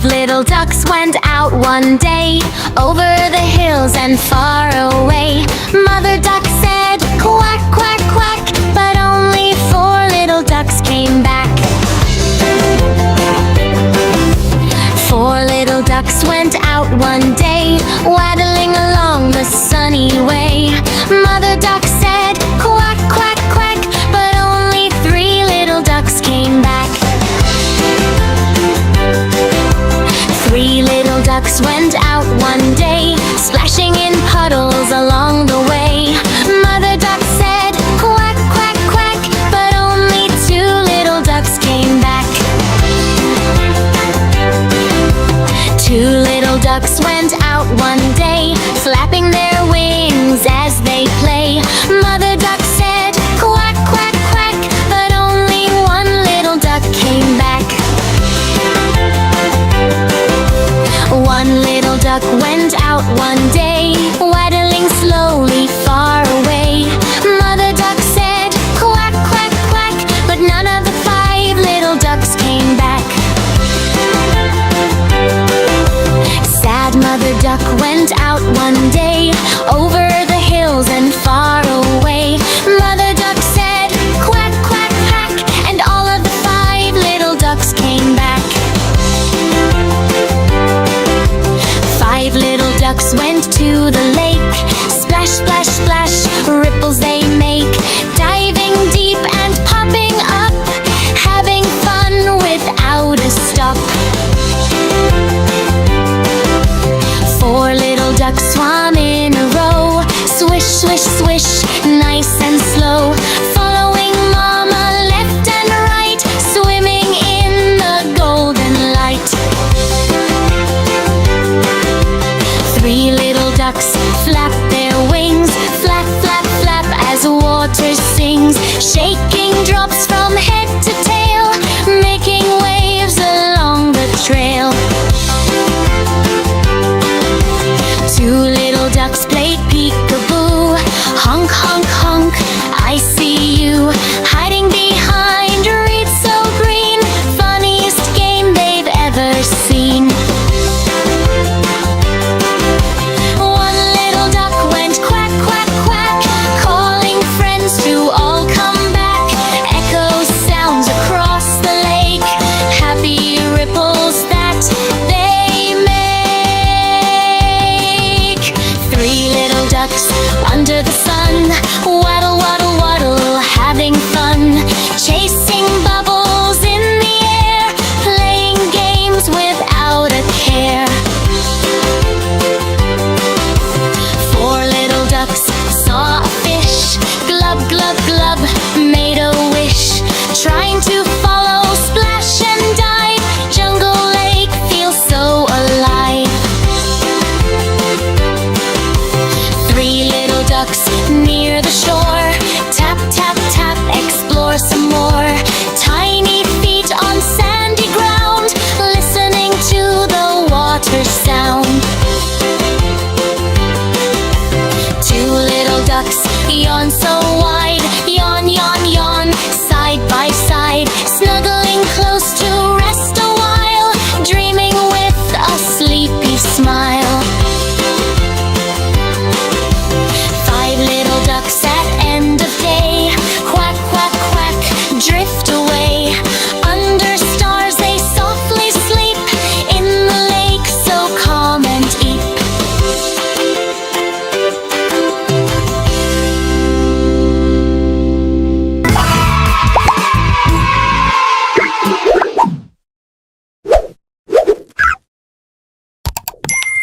5 little ducks went out one day, over the hills and far away. Mother duck said, quack, quack, quack, but only 4 little ducks came back. 4 little ducks went out one day, waddling along the sunny way. Mother duck said, quack, quack, quack, but only 3 little ducks came back. 3 little ducks went out one day, splashing in puddles along the way. Mother duck said, quack, quack, quack, but only 2 little ducks came back. 2 little ducks went out one day, flapping their wings as they play. Mother duck said, quack, quack, quack, but only 1 little duck came back. 1 little duck went out one day, waddling slowly far away. Mother duck said, quack, quack, quack, but none of the 5 little ducks came back. Sad Mother duck went out one day, over the hills and far away. Mother duck said, quack, quack, quack, and all of the 5 little ducks came back. 5 little ducks went to the lake, splash, splash, splash, ripples they make, diving deep and popping up, having fun without a stop. 4 little ducks swam in a row, swish, swish, swish, nice and slow, following Mama left and right, swimming in the golden light. 3 little ducks flap their wings, flap, flap, flap, as water sings, shaking